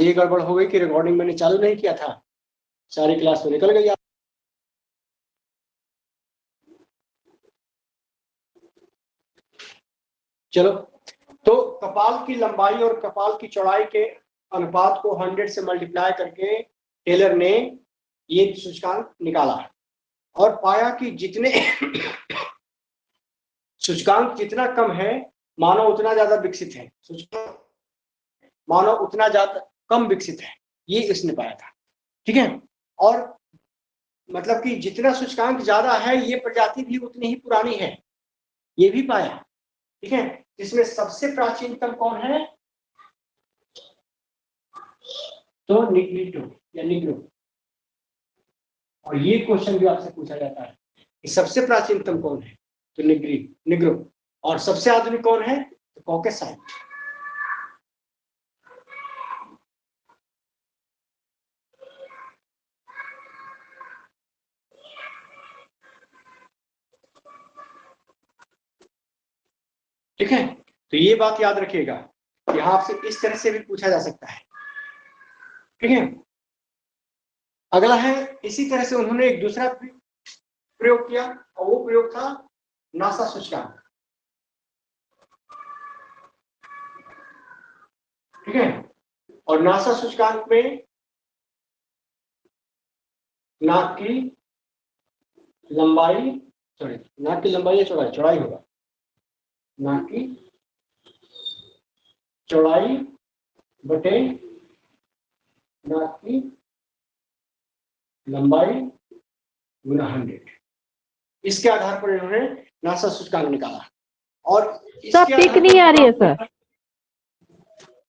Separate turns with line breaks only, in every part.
आज ये गड़बड़ हो गई कि रिकॉर्डिंग मैंने चालू नहीं किया था, सारी क्लास तो निकल गई। चलो, तो कपाल की लंबाई और कपाल की चौड़ाई के अनुपात को 100 से मल्टीप्लाई करके टेलर ने ये सूचकांक निकाला और पाया कि जितने सूचकांक जितना कम है मानव उतना ज्यादा विकसित है, सूचकांक मानव उतना ज्यादा कम विकसित है, ये इसने पाया था। ठीक है, और मतलब कि जितना सूचकांक ज्यादा है ये प्रजाति भी उतनी ही पुरानी है, ये भी पाया। ठीक है, इसमें सबसे प्राचीनतम कौन है? तो निग्रिटो या निग्रो। और ये क्वेश्चन भी आपसे पूछा जाता है कि सबसे प्राचीनतम कौन है? तो निग्रो। और सबसे आधुनिक कौन है? तो कॉकेसाइट। ठीक है, तो ये बात याद रखिएगा, यहां आपसे इस तरह से भी पूछा जा सकता है। ठीक है, अगला है, इसी तरह से उन्होंने एक दूसरा प्रयोग किया और वो प्रयोग था नासा सूचकांक। ठीक है, और नासा सूचकांक में नाक की लंबाई, सॉरी नाक की लंबाई या चौड़ाई, चौड़ाई होगा, नाक की चौड़ाई बटे नाक की लंबाई गुना 100, इसके आधार पर इन्होंने नासा सूचकांक निकाला। और
सब पिक नहीं आ रही है सर,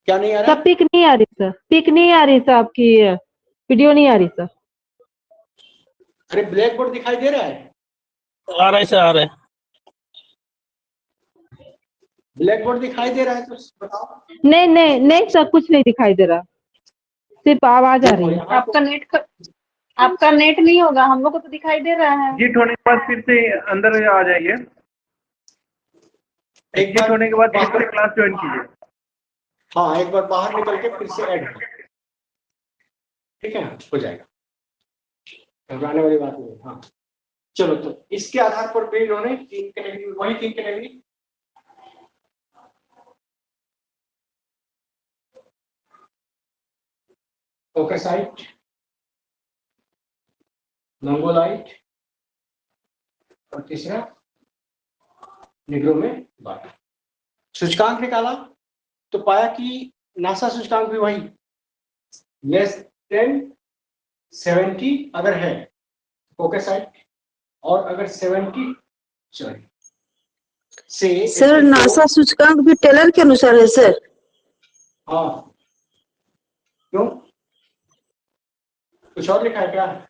क्या नहीं आ रहा?
सब पिक नहीं आ रही सर, पिक नहीं आ रही सर, आपकी वीडियो नहीं आ रही सर।
अरे ब्लैक बोर्ड दिखाई दे रहा है?
आ रहा है सर, आ रहा है।
ब्लैक बोर्ड दिखाई दे रहा है तो बताओ।
नहीं नहीं नहीं सर, कुछ नहीं दिखाई दे रहा, सिर्फ आवाज आ रही है।
आपका नेट नहीं होगा, हम लोग को तो दिखाई दे रहा है।
एग्जिट होने के बाद फिर से अंदर आ जाइए, एग्जिट होने के बाद फिर से क्लास ज्वाइन कीजिए।
हाँ, एक बार बाहर निकल के फिर से ऐड हो। ठीक है, हो जाएगा, घबराने वाली बात नहीं। हाँ चलो, तो इसके आधार पर भी इन्होंने 3 कैटेगरी, वही 3 कैटेगरी, कॉकेसाइट, मंगोलाइट और तीसरा निग्रो में बाटा। सूचकांक निकाला तो पाया कि नासा सूचकांक भी वही लेस देन 70 अगर है कॉकेसाइट, और अगर 70 सॉरी से
सर नासा सूचकांक भी टेलर के अनुसार है सर?
हाँ, क्यों, कुछ और लिखा है क्या?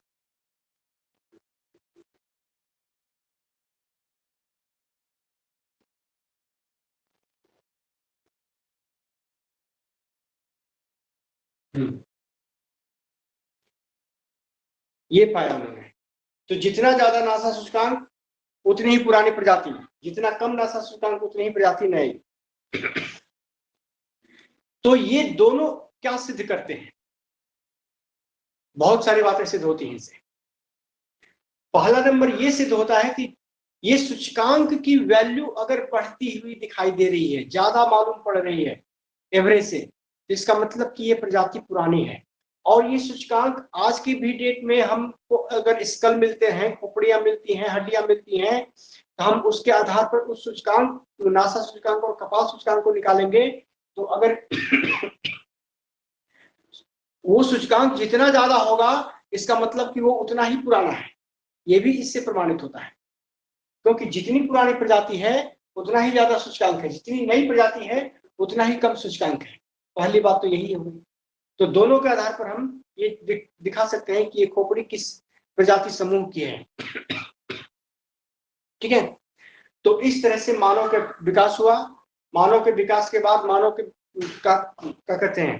ये पाया उन्होंने। तो जितना ज्यादा नासा सूचकांक उतनी ही पुरानी प्रजाति, जितना कम नासा सूचकांक उतनी ही प्रजाति नई। तो ये दोनों क्या सिद्ध करते हैं? बहुत सारी बातें सिद्ध होती हैं इनसे। पहला नंबर ये सिद्ध होता है कि ये सूचकांक की वैल्यू अगर बढ़ती हुई दिखाई दे रही है, ज्यादा मालूम पड़ रही है एवरेज से, तो इसका मतलब कि ये प्रजाति पुरानी है। और ये सूचकांक आज की भी डेट में हमको अगर स्कल मिलते हैं, खोपड़ियां मिलती हैं, हड्डियां मिलती हैं, तो हम उसके आधार पर उस सूचकांक, नासा सूचकांक और कपाल सूचकांक को निकालेंगे। तो अगर वो सूचकांक जितना ज्यादा होगा इसका मतलब कि वो उतना ही पुराना है। ये भी इससे प्रमाणित होता है, क्योंकि जितनी पुरानी प्रजाति है उतना ही ज्यादा सूचकांक है, जितनी नई प्रजाति है उतना ही कम सूचकांक है। पहली बात तो यही होगी। तो दोनों के आधार पर हम ये दिखा सकते हैं कि ये खोपड़ी किस प्रजाति समूह की है। ठीक है, तो इस तरह से मानव का विकास हुआ। मानव के विकास के बाद मानव के क्या कहते हैं,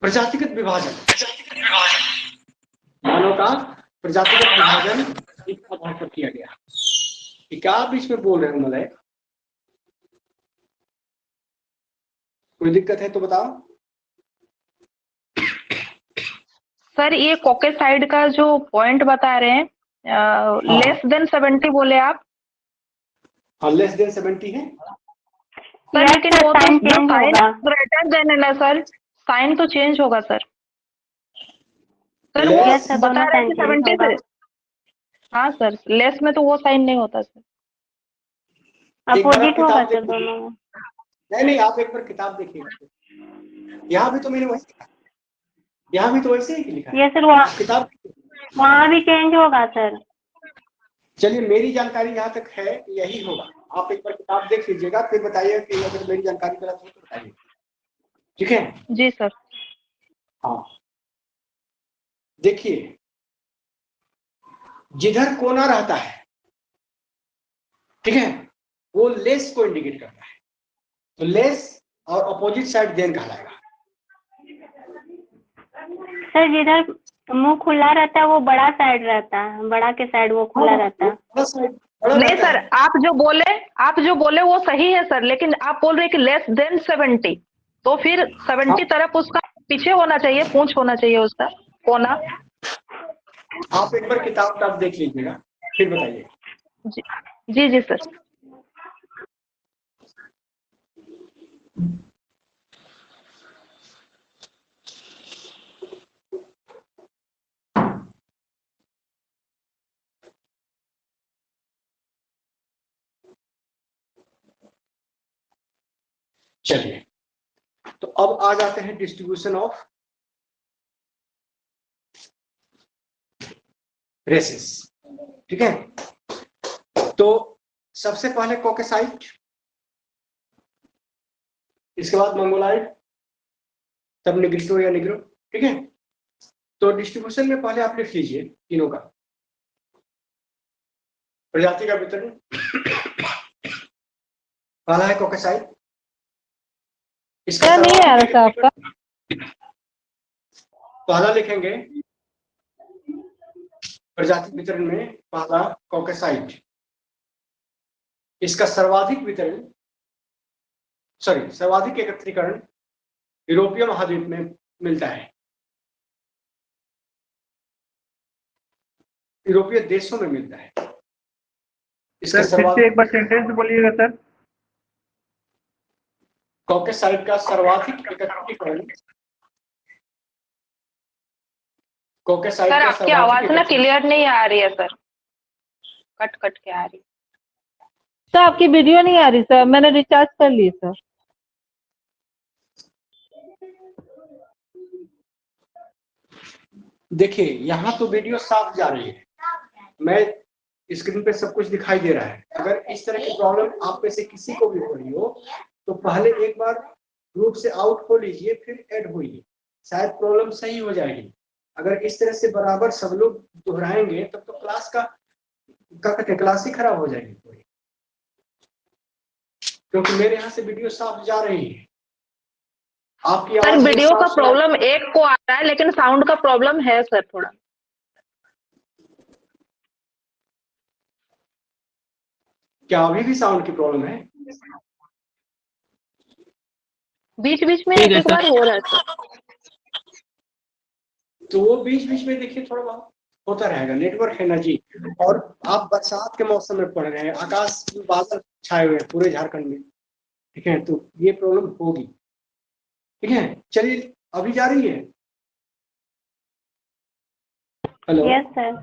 प्रजातिगत विभाजन। मानव का प्रजातिगत विभाजन इस आधार पर किया गया। क्या आप इसमें बोल रहे हो मलय? कोई दिक्कत है तो बताओ।
सर ये कॉकेसाइड का जो पॉइंट बता रहे हैं, लेस देन 70 बोले आप।
हाँ, लेस देन 70 है।
सर
Yes,
लेकिन
sir,
वो तो
sign
जो
change
साइन
होगा।
ग्रेटर देन है ना सर, साइन तो चेंज होगा सर। सर वो
Less-
Yes, sir,
बता
दोनों
रहे हैं
sign
कि
change
70
होगा।
से। हाँ सर, लेस में तो वो साइन नहीं होता सर।
एक बार आप
अपोजिट होगा
किताब
सर
देखिए।
दोनों में।
नहीं, आप एक बार किताब देखिए। यहाँ भी तो मैंने वही लिखा, यहाँ भी तो वैसे ही लिखा है।
ये सर वहाँ
किताब,
वहाँ भी चेंज होगा सर।
चलिए मेरी जानकारी जहाँ तक है यही होगा। आप एक बार किताब देख लीजिएगा, फिर बताइए कि अगर मेरी जानकारी गलत हो तो बताइए, ठीक है?
जी सर।
हाँ, देखिए जिधर कोना रहता है, ठीक है, वो लेस को इंडिकेट करता है, तो लेस और अपोजिट साइड देन कहलाएगा।
सर जिधर मुंह खुला रहता है वो बड़ा साइड रहता है, बड़ा के साइड वो खुला रहता है।
बड़ा साइड बड़ा
नहीं
रहता
सर,
है।
आप जो बोले वो सही है सर, लेकिन आप बोल रहे हैं कि लेस देन 70, तो फिर 70 तरफ उसका पीछे होना चाहिए, पूंछ होना चाहिए उसका कोना।
आप एक बार किताब देख लीजिएगा, फिर बताइए।
जी जी, जी सर।
चलिए, तो अब आ जाते हैं डिस्ट्रीब्यूशन ऑफ रेसेस, ठीक है? तो सबसे पहले कॉकेसाइट, इसके बाद मंगोलाइड, तब निग्रिटो या निग्रो, ठीक है? तो डिस्ट्रीब्यूशन में पहले आप लिख लीजिए तीनों का प्रजाति का वितरण। पहला है कॉकेसाइट, इसका
क्या नहीं आ रहा था आपका?
पहला लिखेंगे प्रजाति वितरण में, पहला कॉकेसाइट, इसका सर्वाधिक वितरण, सर्वाधिक एकत्रीकरण यूरोपीय महाद्वीप में मिलता है, यूरोपीय देशों में मिलता है। इसका
सर फिर से एक बार सेंटेंस बोलिएगा सर।
कॉकेसाइट का सर्वाधिक एकत्रीकरण, कॉकेसाइट
सर
का
आपकी आवाज ना
सर्वाधिक
क्लियर नहीं आ रही है सर, कट कट के आ रही।
सर आपकी वीडियो नहीं आ रही सर, मैंने रिचार्ज कर ली सर।
देखिए यहाँ तो वीडियो साफ जा रही है, मैं स्क्रीन पे सब कुछ दिखाई दे रहा है। अगर इस तरह की प्रॉब्लम आप में से किसी को भी हो रही हो तो पहले एक बार ग्रुप से आउट हो लीजिए, फिर ऐड होइए, शायद प्रॉब्लम सही हो जाएगी। अगर इस तरह से बराबर सब लोग दोहराएंगे तब तो क्लास का क्लास ही खराब हो जाएगी पूरी, क्योंकि मेरे यहाँ से वीडियो साफ जा रही है। आपकी
सर
आवाज
वीडियो का प्रॉब्लम एक को आ रहा है, लेकिन साउंड का प्रॉब्लम है सर थोड़ा।
क्या अभी भी साउंड की प्रॉब्लम है?
बीच बीच में
ठीक है
एक बार
सर।
हो रहा है सर।
तो वो बीच बीच में देखिए थोड़ा बहुत होता रहेगा, नेटवर्क है ना जी। और आप बरसात के मौसम में पढ़ रहे हैं, आकाश में बादल छाए हुए हैं पूरे झारखंड में, ठीक है, तो ये प्रॉब्लम होगी, ठीक है? चलिए अभी जा रही है। हेलो,
यस सर,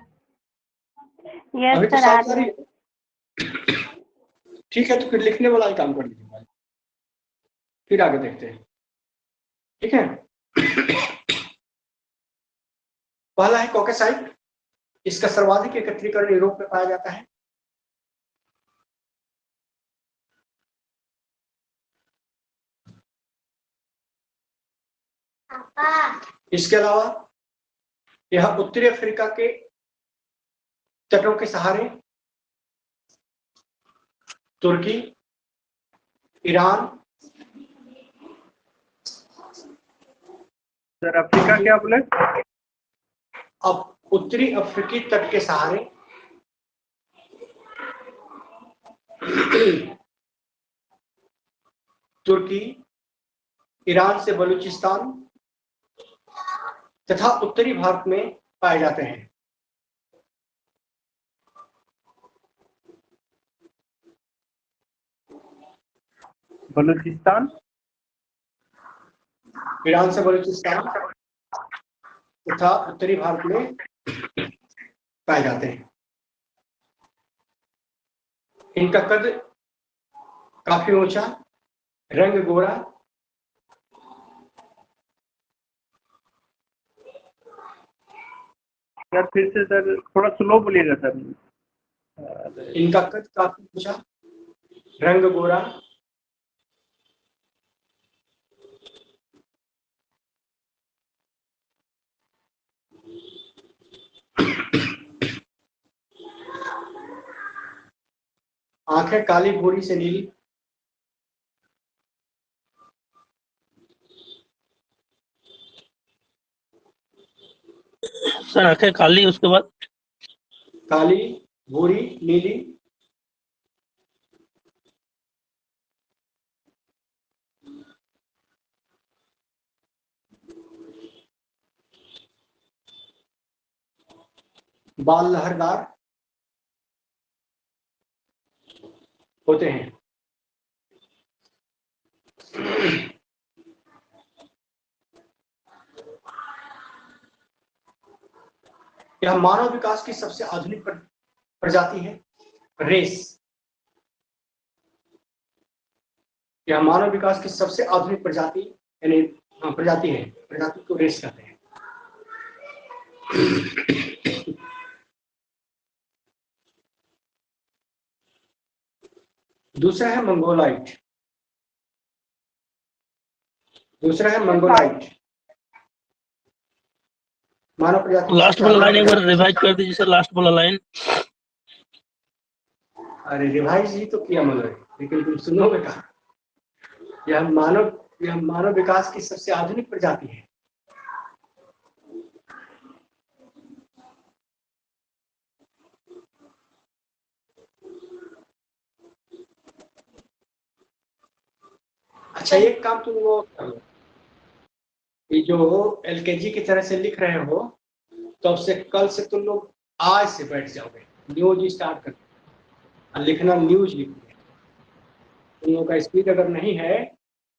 यस
अभी तो
सर आ
साफ जा
रही
रही
है।
है, ठीक है? तो फिर लिखने वाला ही काम कर लीजिए, फिर आगे देखते हैं, ठीक है? पहला है कॉकेसाइट, इसका सर्वाधिक एकत्रीकरण यूरोप में पाया जाता है। इसके अलावा यह उत्तरी अफ्रीका के तटों के सहारे तुर्की, ईरान,
सर अफ्रीका क्या बोले?
अब उत्तरी अफ्रीकी तट के सहारे तुर्की, ईरान से बलूचिस्तान तथा उत्तरी भारत में पाए जाते हैं।
बलूचिस्तान,
ईरान से बलूचिस्तान तथा उत्तरी भारत में पाए जाते हैं। इनका कद काफी ऊंचा, रंग गोरा,
सर फिर से सर थोड़ा स्लो बोलिएगा सर।
इनका कद काफी ऊंचा, रंग गोरा, आंखें काली भूरी से नीली,
सर आंखें काली, उसके बाद
काली भूरी नीली, बाल लहरदार होते हैं। यह मानव विकास की सबसे आधुनिक प्रजाति है, रेस। यह मानव विकास की सबसे आधुनिक प्रजाति यानी प्रजाति है, प्रजाति को रेस कहते हैं। दूसरा है मंगोलाइट। मानव प्रजाति।
लास्ट वाला लाइन एक बार रिवाइज कर दीजिए सर, लास्ट वाला लाइन।
अरे रिवाइज ही तो किया मैंने, लेकिन तुम सुनोगे कहा। यह मानव विकास की सबसे आधुनिक प्रजाति है। अच्छा, एक काम तुम वो करो, ये जो एलकेजी की तरह से लिख रहे हो, तो अब से कल से तुम लोग आज से बैठ जाओगे, न्यूज स्टार्ट कर लिखना, न्यूज लिखोगे। तुम लोगों का स्पीड अगर नहीं है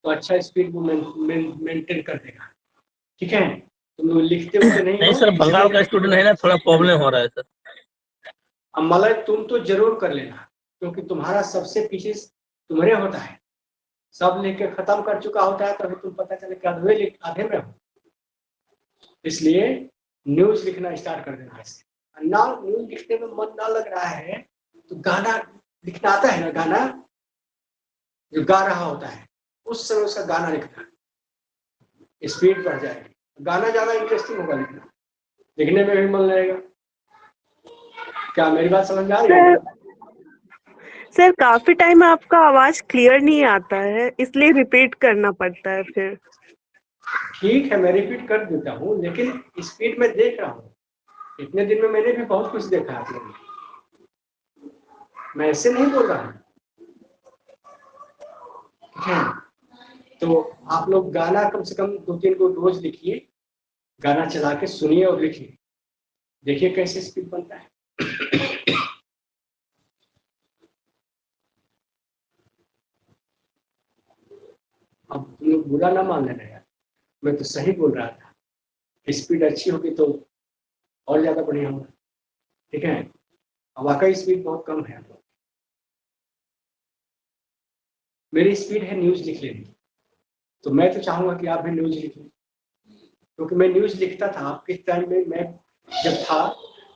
तो अच्छा स्पीड वो मेंटेन कर देगा, ठीक है। तुम लोग लिखते हुए नहीं
नहीं सर, बंगाल का स्टूडेंट है ना, थोड़ा प्रॉब्लम हो रहा है सर।
अब मलय तुम तो जरूर कर लेना, क्योंकि तुम्हारा सबसे पीछे तुम्हारे होता है, सब लेके खत्म कर चुका होता है, तभी तुम पता चले कि आधे में हो। इसलिए न्यूज लिखना स्टार्ट कर देना ऐसे। ना न्यूज लिखने में मन ना लग रहा है तो गाना लिखना आता है ना, गाना जो गा रहा होता है उस समय उसका गाना लिखना, स्पीड बढ़ जाएगी, गाना ज्यादा इंटरेस्टिंग होगा लिखना, लिखने में भी मन लगेगा। क्या मेरी बात समझ में आ रही है?
सर काफी टाइम आपका आवाज क्लियर नहीं आता है, इसलिए रिपीट करना पड़ता है फिर।
ठीक है, मैं रिपीट कर देता हूँ, लेकिन स्पीड में देख रहा हूँ। इतने दिन में मैंने भी बहुत कुछ देखा है, मैं ऐसे नहीं बोल रहा हूँ। तो आप लोग गाना कम से कम 2-3 को रोज लिखिए, गाना चला के सुनिए और लिखिए, देखिए कैसे स्पीड बनता है। अब तुम लोग बुरा ना मान लेना यार, मैं तो सही बोल रहा था। स्पीड अच्छी होगी तो और ज्यादा बढ़िया होगा, ठीक है। अब वाकई स्पीड बहुत कम है। मेरी स्पीड है न्यूज लिख लेने की, तो मैं तो चाहूंगा कि आप भी न्यूज लिखें, क्योंकि मैं न्यूज लिखता था आपके टाइम में। मैं जब था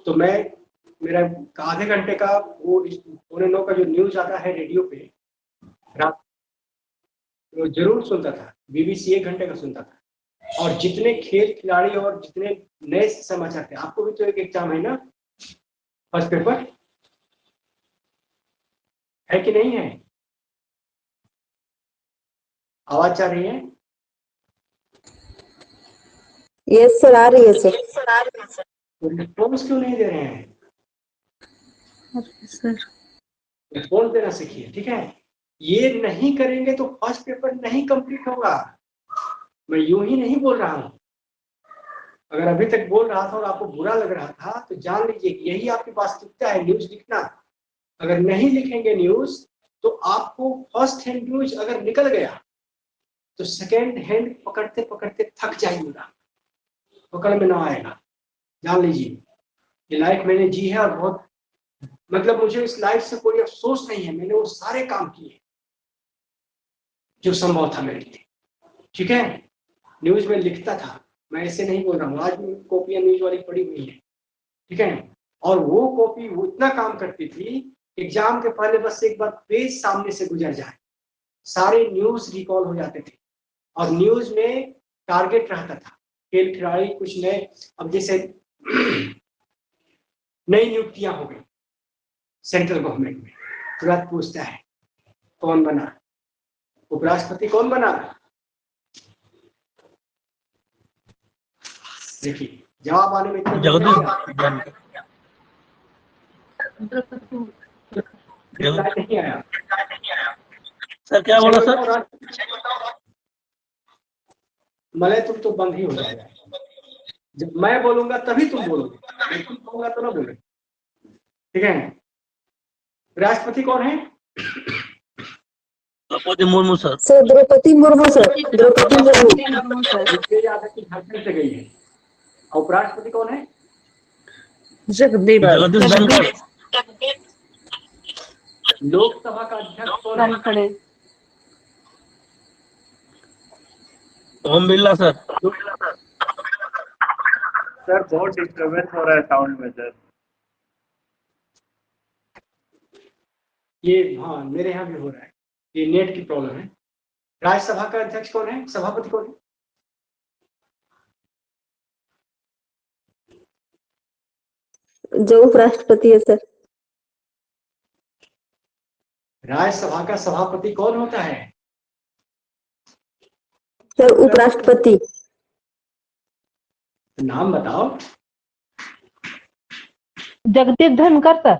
तो मेरा आधे घंटे का वो 8:45 का जो न्यूज आता है रेडियो पे रात, तो जरूर सुनता था। BBC 1 घंटे का सुनता था, और जितने खेल खिलाड़ी और जितने नए समाचार थे। आपको भी तो एक एग्जाम है ना, फर्स्ट पेपर है कि नहीं है? आवाज आ रही है?
यस सर, आ रही है सर।
तो रिस्पॉन्स क्यों नहीं दे रहे हैं?
सर
रिस्पॉन्स देना सीखिए, ठीक है। ये नहीं करेंगे तो फर्स्ट पेपर नहीं कंप्लीट होगा। मैं यूं ही नहीं बोल रहा हूं, अगर अभी तक बोल रहा था और आपको बुरा लग रहा था तो जान लीजिए कि यही आपकी वास्तविकता है, न्यूज लिखना। अगर नहीं लिखेंगे न्यूज तो आपको फर्स्ट हैंड न्यूज अगर निकल गया तो सेकेंड हैंड पकड़ते पकड़ते थक जाइएगा, पकड़ में ना आएगा। जान लीजिए ये लाइफ मैंने जी है और बहुत, मतलब मुझे इस लाइफ से कोई अफसोस नहीं है। मैंने वो सारे काम किए जो संभव था मेरे लिए, ठीक है। न्यूज में लिखता था, मैं ऐसे नहीं बोल रहा हूँ, आज भी कॉपियां न्यूज वाली पड़ी हुई है, ठीक है। और वो कॉपी वो इतना काम करती थी, एग्जाम के पहले बस एक बार पेज सामने से गुजर जाए सारे न्यूज रिकॉल हो जाते थे। और न्यूज में टारगेट रहता था, खेल खिलाड़ी कुछ नए, अब जैसे नई नियुक्तियां हो गई सेंट्रल गवर्नमेंट में, तुरंत पूछता है कौन बना, उपराष्ट्रपति कौन बना। देखिए जवाब आने में इतना
जगदीश
नहीं आया।
सर क्या बोला सर?
मलय तुम तो बंद ही हो जाएगा, जब मैं बोलूंगा तभी तुम बोलोगे, मैं तुम बोलूंगा तो ना बोले, ठीक है। राष्ट्रपति कौन है?
Droupadi Murmu sir.
Sir Droupadi Murmu sir, Droupadi Murmu.
Jharkhand से गई है। और उपराष्ट्रपति कौन है?
जगदीश धनखड़।
लोकसभा का अध्यक्ष कौन है?
ओम बिरला सर।
सर बहुत डिस्टर्बेंस हो रहा है साउंड में सर।
ये हाँ मेरे यहाँ भी हो रहा है, ये नेट की प्रॉब्लम है। राज्यसभा का अध्यक्ष कौन है? सभापति कौन है?
जो उपराष्ट्रपति है सर।
राज्यसभा का सभापति कौन होता है?
सर उपराष्ट्रपति।
नाम बताओ।
जगदीप धनखड़ सर।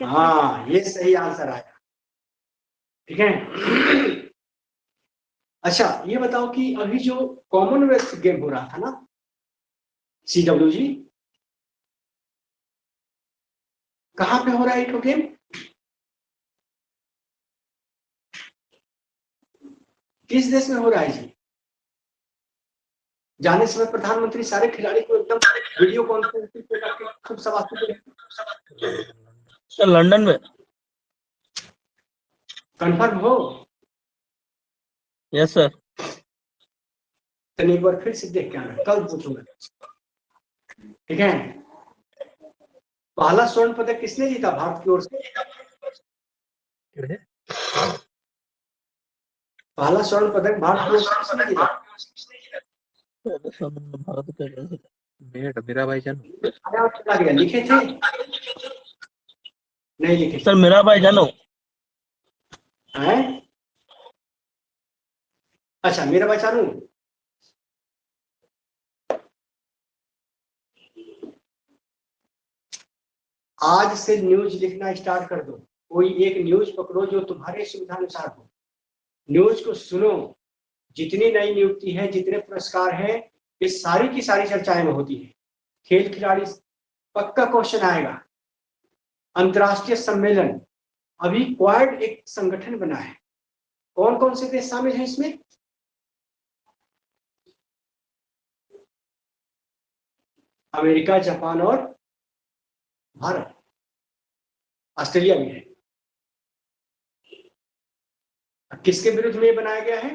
हाँ ये सही आंसर आया, ठीक है। अच्छा ये बताओ कि अभी जो कॉमनवेल्थ गेम हो रहा था ना, CWG, कहाँ पे हो रहा है ये गेम? किस देश में हो रहा है जी? जाने समय प्रधानमंत्री सारे खिलाड़ी को एकदम वीडियो कॉन्फ्रेंसिंग पे करके खूब शाबाशी दे।
सर लंदन में।
कंफर्म हो?
Yes sir.
तो एक बार फिर से देख के आना, कल पूछूंगा, ठीक है। पहला स्वर्ण पदक किसने जीता भारत की ओर से? पहला स्वर्ण पदक भारत की ओर से किसने जीता?
मेरा भाई जान
चला गया, लिखे थे नहीं लिखे?
सर मेरा भाई जानो
है। अच्छा मेरा भाई चानू, आज से न्यूज लिखना स्टार्ट कर दो। कोई एक न्यूज पकड़ो जो तुम्हारे सुविधा अनुसार हो, न्यूज को सुनो। जितनी नई नियुक्ति है, जितने पुरस्कार हैं, ये सारी की सारी चर्चाएं में होती है। खेल खिलाड़ी पक्का क्वेश्चन आएगा। अंतर्राष्ट्रीय सम्मेलन, अभी क्वाड एक संगठन बना है, कौन कौन से देश शामिल हैं इसमें? अमेरिका, जापान और भारत, ऑस्ट्रेलिया भी है। किसके विरुद्ध में बनाया गया है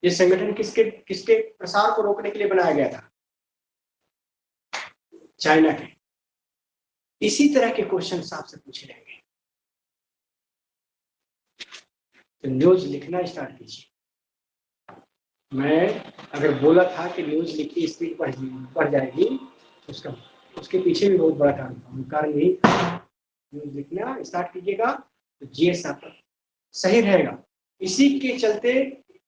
ये संगठन? किसके किसके प्रसार को रोकने के लिए बनाया गया था? चाइना के। इसी तरह के क्वेश्चन आपसे पूछे जाएंगे, तो न्यूज लिखना स्टार्ट कीजिए। मैं अगर बोला था कि न्यूज लिखी स्पीड बढ़ जाएगी, उसका उसके पीछे भी बहुत बड़ा कारण यही था। न्यूज लिखना स्टार्ट कीजिएगा तो GS आपका सही रहेगा। इसी के चलते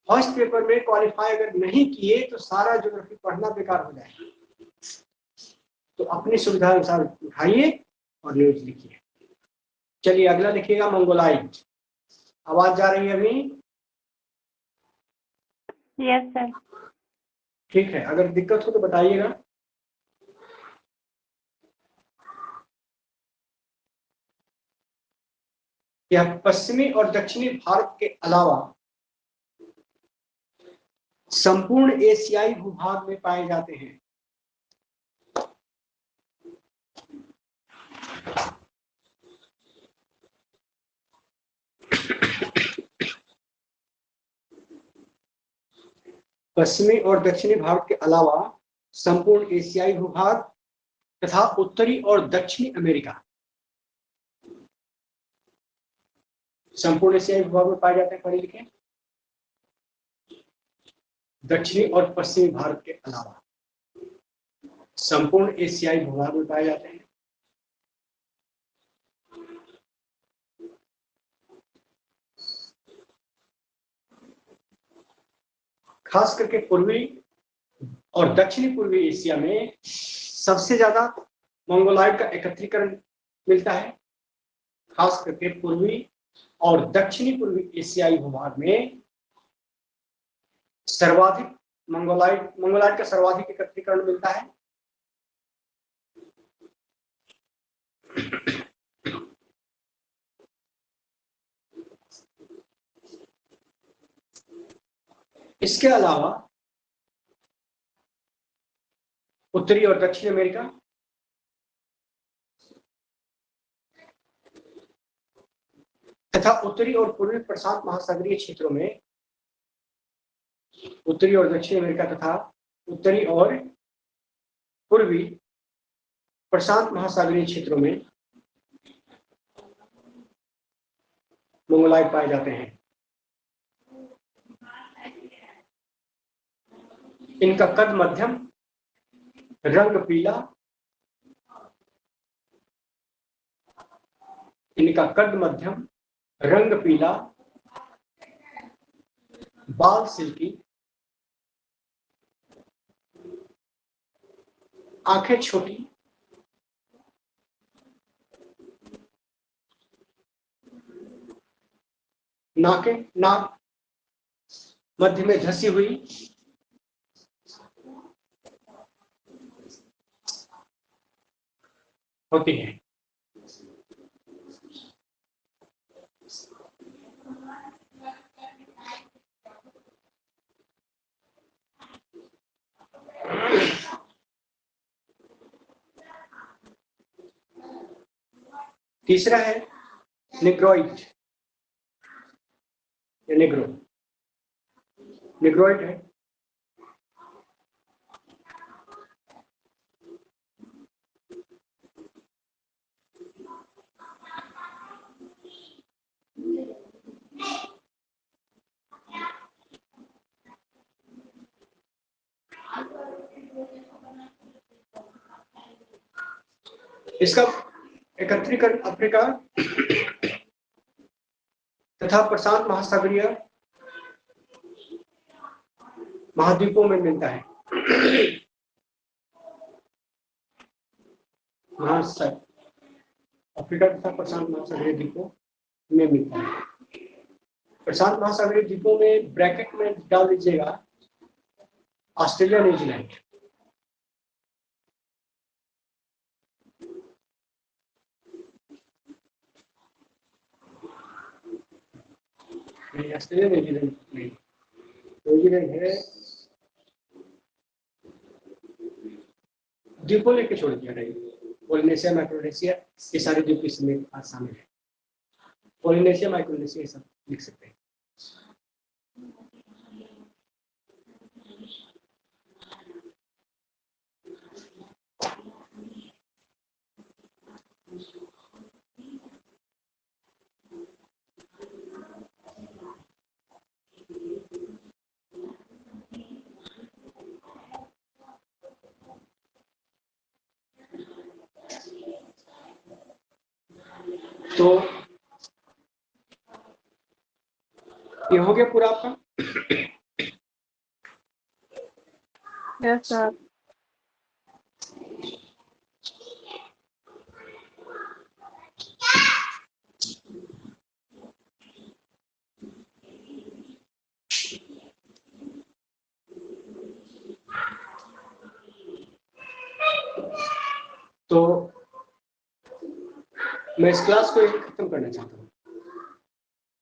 फर्स्ट पेपर में क्वालिफाई अगर नहीं किए तो सारा ज्योग्राफी पढ़ना बेकार हो जाएगा। तो अपनी सुविधा अनुसार उठाइए और न्यूज लिखिए। चलिए अगला लिखिएगा मंगोलाइट। आवाज जा रही है अभी?
Yes sir.
ठीक है, अगर दिक्कत हो तो बताइएगा। यह पश्चिमी और दक्षिणी भारत के अलावा संपूर्ण एशियाई भूभाग में पाए जाते हैं। पश्चिमी और दक्षिणी भारत के अलावा संपूर्ण एशियाई भूभाग तथा उत्तरी और दक्षिणी अमेरिका, संपूर्ण एशियाई भूभाग में पाए जाते हैं। पढ़े लिखे। दक्षिणी और पश्चिमी भारत के अलावा संपूर्ण एशियाई भूभाग में पाए जाते हैं। खास करके पूर्वी और दक्षिणी पूर्वी एशिया में सबसे ज्यादा मंगोलाइड का एकत्रीकरण मिलता है। खास करके पूर्वी और दक्षिणी पूर्वी एशियाई भूभाग में सर्वाधिक मंगोलाइड का सर्वाधिक एकत्रीकरण मिलता है। इसके अलावा उत्तरी और दक्षिण अमेरिका तथा उत्तरी और पूर्वी प्रशांत महासागरीय क्षेत्रों में, उत्तरी और दक्षिण अमेरिका तथा उत्तरी और पूर्वी प्रशांत महासागरीय क्षेत्रों में मंगोलाइड पाए जाते हैं। इनका कद मध्यम, रंग पीला, इनका कद मध्यम, रंग पीला, बाल सिल्की, आंखें छोटी, नाक मध्य में धसी हुई, होती है। तीसरा है निग्रोइड, निग्रोइड है। इसका एकत्रीकरण अफ्रीका तथा प्रशांत महासागरीय महाद्वीपों में मिलता है। अफ्रीका तथा प्रशांत महासागरीय द्वीपों में मिलता है। प्रशांत महासागरीय द्वीपों में ब्रैकेट में डाल दीजिएगा ऑस्ट्रेलिया, न्यूजीलैंड। ऑस्ट्रेलिया, न्यूजीलैंड है, द्वीपों लेके छोड़ दिया नहीं। पोलिनेशिया, माइक्रोनेशिया, ये सारे द्वीप इसमें शामिल है। पोलिनेशिया, माइक्रोनेशिया ये सब लिख सकते हैं। तो ये हो गया पूरा आपका।
Yes sir.
तो मैं इस क्लास को यही खत्म करना चाहता हूँ।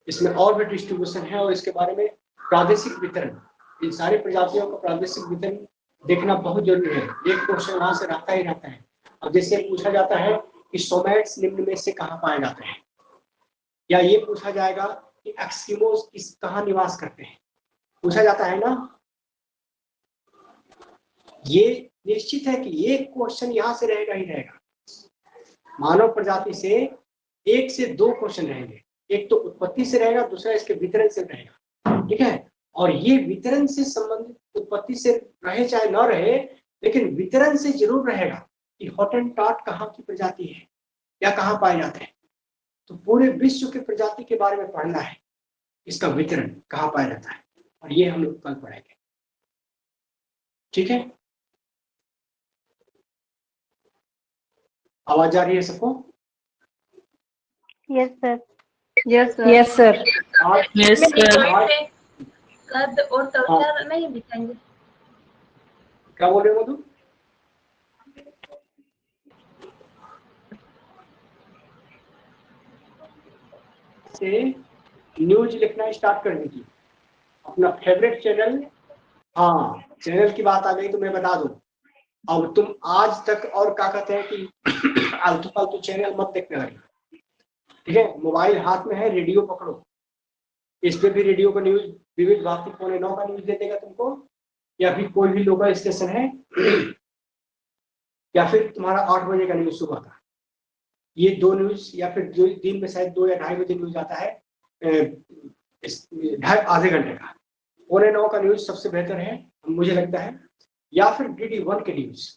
इसमें और भी डिस्ट्रीब्यूशन है और इसके बारे में प्रादेशिक वितरण, इन सारी प्रजातियों का प्रादेशिक वितरण देखना बहुत जरूरी है। एक क्वेश्चन वहां से रहता ही रहता है। अब जैसे पूछा जाता है कि सोमैट्स निम्न में से कहाँ पाए जाते हैं, या ये पूछा जाएगा कि एस्किमोस किस कहाँ निवास करते हैं, पूछा जाता है ना। ये निश्चित है कि ये क्वेश्चन यहाँ से रहेगा ही रहेगा। मानव प्रजाति से 1 से 2 क्वेश्चन रहेंगे, एक तो उत्पत्ति से रहेगा, दूसरा इसके वितरण से रहेगा, ठीक है। और ये वितरण से संबंधित, उत्पत्ति से रहे चाहे न रहे, लेकिन वितरण से जरूर रहेगा कि हॉटेनटॉट कहाँ की प्रजाति है या कहाँ पाए जाते हैं। तो पूरे विश्व के प्रजाति के बारे में पढ़ना है, इसका वितरण कहाँ पाया जाता है, और ये हम लोग कल पढ़ेंगे, ठीक है। आवाज आ रही है सबको?
Yes sir.
Yes sir.
Yes sir.
कद और त्वचा नहीं दिखाएंगे?
क्या बोल रहे हो मधु? से न्यूज लिखना स्टार्ट कर दीजिए, अपना फेवरेट चैनल। हाँ, चैनल की बात आ गई तो मैं बता दूं, अब तुम आज तक और क्या कहते हैं कि आलतू फालतू चैनल मत देखने लगे, ठीक है। मोबाइल हाथ में है, रेडियो पकड़ो, इस पे भी रेडियो का न्यूज विविध भारती 9:15 का न्यूज दे देगा तुमको, या फिर कोई भी लोकल स्टेशन है, या फिर तुम्हारा 8 बजे का न्यूज सुबह का, ये 2 न्यूज, या फिर दिन में शायद 2 या 2:30 बजे न्यूज आता है, आधे घंटे का। 9:15 का न्यूज सबसे बेहतर है मुझे लगता है, या फिर DD1 के न्यूज,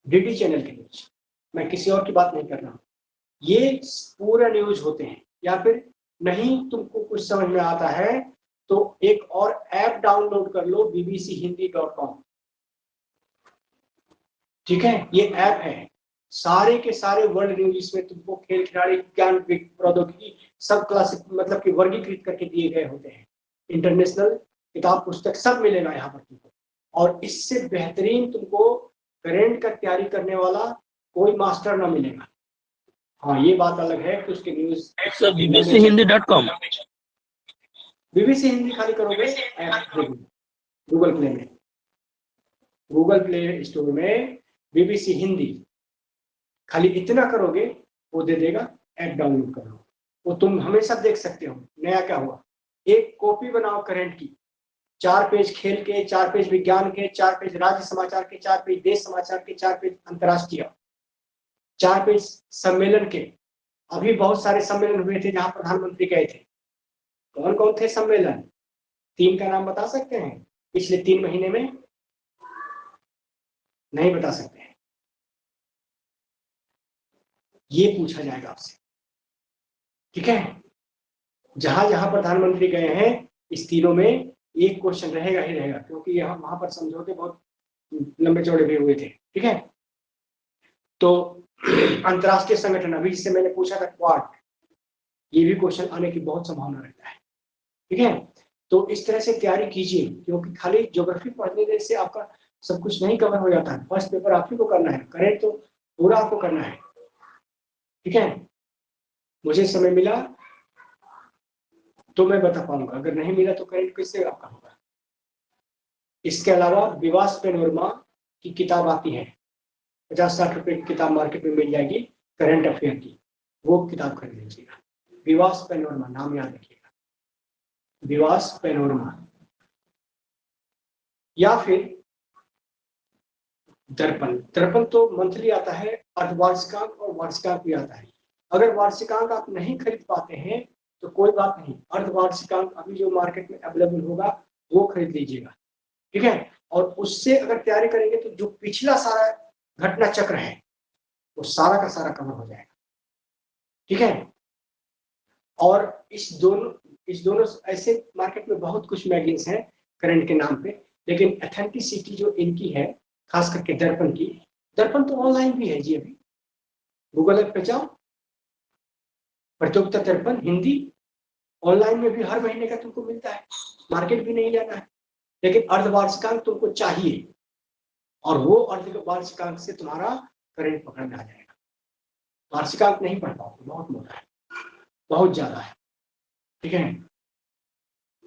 DD चैनल के न्यूज, मैं किसी और की बात नहीं कर रहा हूँ, ये पूरा न्यूज होते हैं। या फिर नहीं तुमको कुछ समझ में आता है तो एक और ऐप डाउनलोड कर लो, bbchindi.com, ठीक है। ये ऐप है, सारे के सारे वर्ल्ड न्यूज इसमें तुमको खेल खिलाड़ी ज्ञान प्रौद्योगिकी सब क्लास मतलब कि वर्गीकृत करके दिए गए होते हैं। इंटरनेशनल किताब पुस्तक सब मिलेगा यहाँ पर तुमको, और इससे बेहतरीन तुमको करंट का तैयारी करने वाला कोई मास्टर ना मिलेगा। हाँ, ये बात अलग है कि उसके news
sir bbchhindi.com,
BBC Hindi खाली करोगे गूगल प्ले में, गूगल प्ले स्टोर में BBC हिंदी खाली इतना करोगे वो दे देगा, ऐप डाउनलोड करो, वो तुम हमेशा देख सकते हो। नया क्या हुआ, एक कॉपी बनाओ करंट की, 4 पेज खेल के, 4 पेज विज्ञान के, 4 पेज राज्य समाचार के, 4 पेज देश समाचार के, 4 पेज अंतर्राष्ट्रीय, 4 पेज सम्मेलन के। अभी बहुत सारे सम्मेलन हुए थे जहां प्रधानमंत्री गए थे। कौन कौन थे सम्मेलन? 3 का नाम बता सकते हैं पिछले 3 महीने में? नहीं बता सकते हैं, ये पूछा जाएगा आपसे, ठीक है। जहां जहां प्रधानमंत्री गए हैं इस तीनों में एक क्वेश्चन रहेगा ही रहेगा, क्योंकि यहाँ वहां पर समझौते बहुत लंबे चौड़े भी हुए थे, ठीक है। तो अंतरराष्ट्रीय संगठन, अभी जिससे मैंने पूछा था क्वाड, ये भी क्वेश्चन आने की बहुत संभावना रहता है, ठीक है। तो इस तरह से तैयारी कीजिए, क्योंकि खाली ज्योग्राफी पढ़ने से आपका सब कुछ नहीं कवर हो जाता है। फर्स्ट पेपर आप ही को करना है, करेंट तो पूरा आपको करना है, ठीक है। मुझे समय मिला तो मैं बता पाऊंगा, अगर नहीं मिला तो करेंट कैसे आपका होगा। इसके अलावा विवास पेनोरमा की किताब आती है, 50-60 रुपए की किताब मार्केट में मिल जाएगी करंट अफेयर की, वो किताब खरीद लीजिएगा। विवास पेनोरमा नाम याद रखिएगा, विवास पेनोरमा। या फिर दर्पण, दर्पण तो मंथली आता है, अर्धवार्षिकांक और वार्षिकांक भी आता है। अगर वार्षिकांक आप नहीं खरीद पाते हैं तो कोई बात नहीं, अर्धवार्षिकांक अभी जो मार्केट में अवेलेबल होगा वो खरीद लीजिएगा, ठीक है। और उससे अगर तैयारी करेंगे तो जो पिछला सारा घटना चक्र है वो सारा का सारा कवर हो जाएगा, ठीक है। और इस दोनों ऐसे मार्केट में बहुत कुछ मैगजीन्स हैं करंट के नाम पे, लेकिन एथेंटिसिटी जो इनकी है, खास करके दर्पण की, दर्पण तो ऑनलाइन भी है जी, अभी गूगल ऐप पे जाओ, प्रतियोगिता दर्पण हिंदी, ऑनलाइन में भी हर महीने का तुमको मिलता है, मार्केट भी नहीं जाना है। लेकिन अर्धवार्षिकांक तुमको चाहिए, और वो अर्धवार्षिकांक से तुम्हारा करंट पकड़ में आ जाएगा। वार्षिकांक नहीं पढ़ पाओगे, बहुत मोटा है, बहुत ज्यादा है, ठीक है।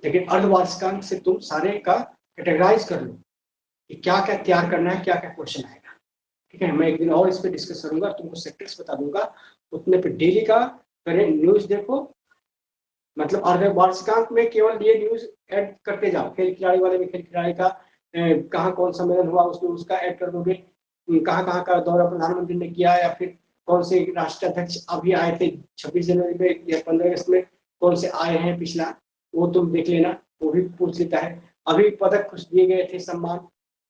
लेकिन अर्धवार्षिकांक से तुम सारे का कैटेगराइज कर लो कि क्या क्या तैयार करना है, क्या क्या क्वेश्चन आएगा, ठीक है। मैं एक दिन और इस पर डिस्कस करूंगा, तुमको सेक्टर्स बता दूंगा, उतने पे डेली का करेंट न्यूज देखो। मतलब अर्धवार्षिकांक में केवल ये न्यूज ऐड करते जाओ, खेल खिलाड़ी वाले में खेल खिलाड़ी का कहाँ कौन सम्मेलन हुआ उसमें उसका ऐड कर दोगे, कहाँ कहाँ का दौरा प्रधानमंत्री ने किया, या फिर कौन से राष्ट्राध्यक्ष अभी आए थे 26 जनवरी में या 15 अगस्त में, कौन से आए हैं पिछला, वो तुम देख लेना, वो भी पूछ लेता है। अभी पदक कुछ दिए गए थे, सम्मान,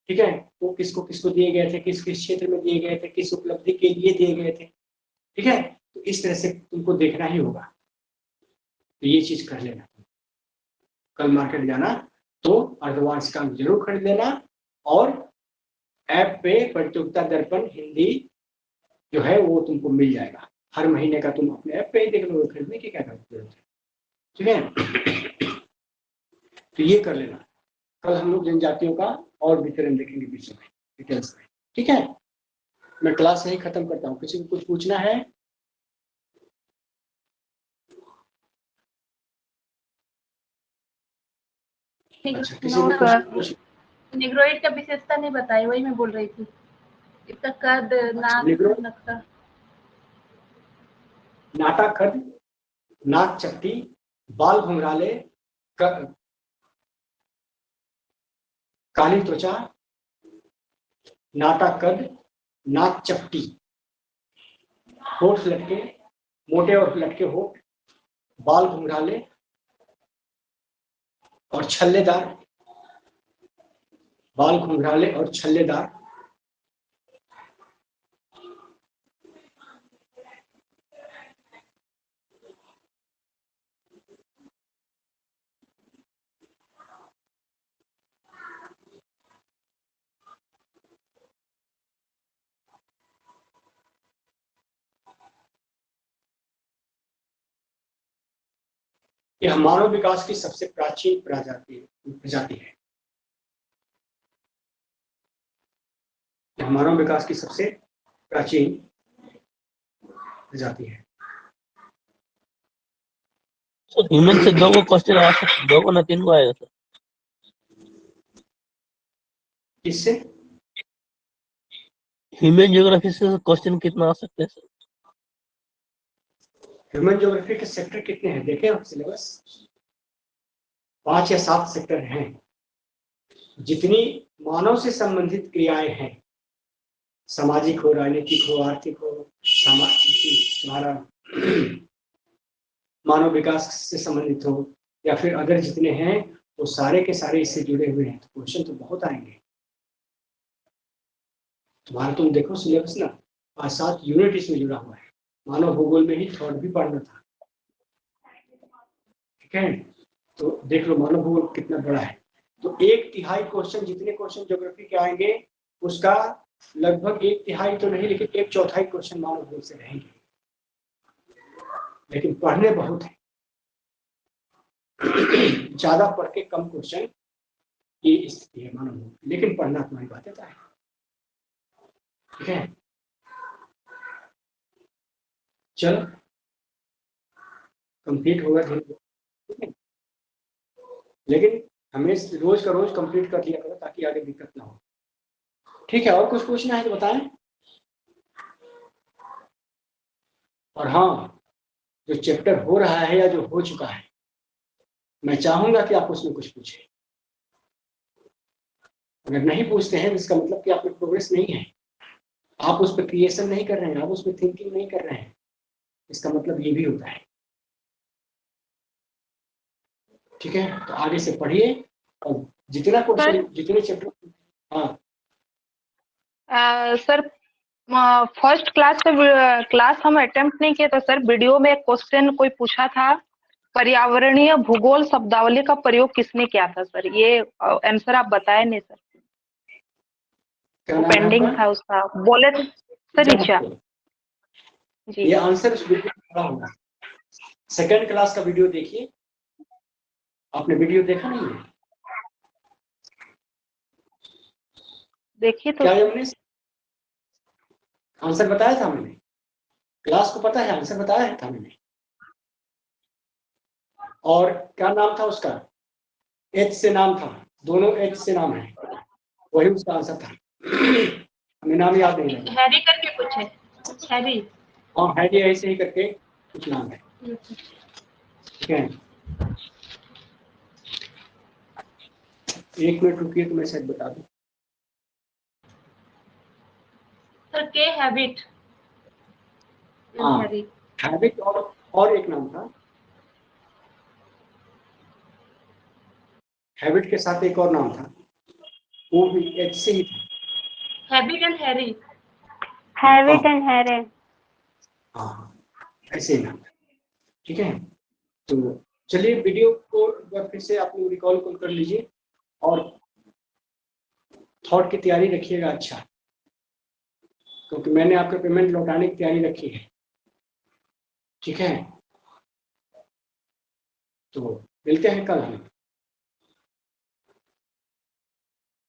ठीक है, वो किसको किसको दिए गए थे, किस किस क्षेत्र में दिए गए थे, किस उपलब्धि के लिए दिए गए थे, ठीक है। तो इस तरह से तुमको देखना ही होगा, तो ये चीज कर लेना। कल मार्केट जाना तो अर्धवार्षिकांक जरूर खरीद लेना, और ऐप पे प्रतियोगिता दर्पण हिंदी जो है वो तुमको मिल जाएगा, हर महीने का तुम अपने ऐप पे ही देख लो, खरीदने की क्या जरूरत है, ठीक है। तो ये कर लेना। कल हम लोग जनजातियों का और वितरण देखेंगे विषय में, डिटेल्स में, ठीक है। मैं क्लास यही खत्म करता हूँ, किसी को कुछ पूछना है? अच्छा, किसी को कुछ
निग्रोइड का विशेषता नहीं बताई, वही मैं बोल रही थी। इसका कद, नाक, नक्शा।
नाटा कद, नाक चपटी, बाल घुंघराले, काली त्वचा, नाटा कद, नाक चपटी, होठ लटके, मोटे और लटके होठ, बाल घुंघराले और छल्लेदार, बाल घुंघराले और छल्लेदार, यह मानव विकास की सबसे प्राचीन प्रजाति है। यह मानव विकास की सबसे प्राचीन प्रजाति है।
तो ह्यूमन से 2 क्वेश्चन आ सकते, 2 ना 3 आएगा सर?
इससे
ह्यूमन ज्योग्राफी से क्वेश्चन कितना आ सकते हैं सर?
ह्यूमन ज्योग्राफी के सेक्टर कितने हैं देखें आप सिलेबस, 5 या 7 सेक्टर हैं। जितनी मानव से संबंधित क्रियाएं हैं, सामाजिक हो, राजनीतिक हो, आर्थिक हो, हमारा मानव विकास से संबंधित हो, या फिर अदर जितने हैं, वो सारे के सारे इससे जुड़े हुए हैं। तो क्वेश्चन तो बहुत आएंगे तुम्हारा। तुम देखो सिलेबस ना, 5-7 यूनिट इसमें जुड़ा हुआ है। मानव भूगोल में ही थर्ड भी पढ़ना था, ठीक है। तो देख लो मानव भूगोल कितना बड़ा है। तो 1/3 क्वेश्चन, जितने क्वेश्चन ज्योग्राफी के आएंगे उसका लगभग 1/3 तो नहीं, लेकिन 1/4 क्वेश्चन मानव भूगोल से रहेंगे। लेकिन पढ़ने बहुत है, ज्यादा पढ़ के कम क्वेश्चन, ये स्थिति है मानव भूगोल। लेकिन पढ़ना तुम्हारी बात है, ठीक है। चलो कंप्लीट होगा धीरे धीरे, लेकिन हमें रोज का रोज कंप्लीट कर लिया करो ताकि आगे दिक्कत ना हो, ठीक है। और कुछ पूछना है तो बताएं। और हाँ, जो चैप्टर हो रहा है या जो हो चुका है, मैं चाहूंगा कि आप उसमें कुछ पूछें। अगर नहीं पूछते हैं तो इसका मतलब कि आप में प्रोग्रेस नहीं है, आप उस पर क्रिएशन नहीं कर रहे हैं, आप उस पर थिंकिंग नहीं कर रहे हैं, इसका मतलब ये भी होता है, ठीक है। तो आगे से पढ़िए, और जितना क्वेश्चन, जितने चैप्टर। हाँ
सर, फर्स्ट क्लास हम अटेम्प्ट नहीं किए थे सर। वीडियो में एक क्वेश्चन कोई पूछा था, पर्यावरणीय भूगोल शब्दावली का प्रयोग किसने किया था सर? ये आंसर आप बताए नहीं सर, वो पेंडिंग था उसका, बोले थे सर ऋचा जी।
ये आंसर उस वीडियो में पड़ा होगा। सेकंड क्लास का वीडियो देखिए, आपने वीडियो देखा नहीं है?
देखिए तो
क्या हमने आंसर बताया था मैंने, क्लास को पता है, आंसर बताया था मैंने। और क्या नाम था उसका, एच से नाम था, दोनों एच से नाम है, वही उसका आंसर था। हमें नाम याद नहीं रहा।
हैरी करके कुछ है, हैरी।
हाँ हैरी ऐसे ही करके कुछ नाम है, ठीक है। एक मिनट रुकिए तो मैं शायद बता दूं।
सर के हैबिट,
हाँ
हैरी।
हैबिट और एक नाम था, हैबिट के साथ एक और नाम था, वो भी एच से ही था।
Habit and hurry.
Habit and hurry.
हाँ ऐसे ही नाम था, ठीक है। तो चलिए वीडियो को एक बार फिर से आप लोग रिकॉल कर लीजिए और थॉट की तैयारी रखिएगा अच्छा, क्योंकि मैंने आपके पेमेंट लौटाने की तैयारी रखी है, ठीक है। तो मिलते हैं कल हम।